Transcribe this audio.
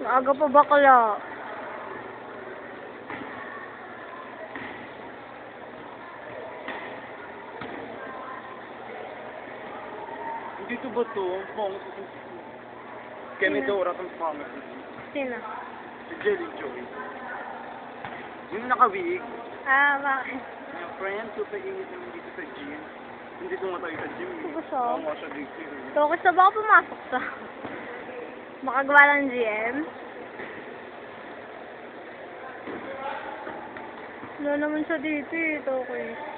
Aga pa bakla. Dito ba to? Pangit ito. Kaya may Dora itong pangit. Sino? Si Jelly Joy. Yung nakawig. Ah, bakit? Yung friend, super init naman dito sa gym. Hindi tumatay sa gym. Gusto? Oo nga siya dito. So, gusto ba ako pumasok sa? Makagawa ng GM? Wala naman siya dito eh. Ito, okay.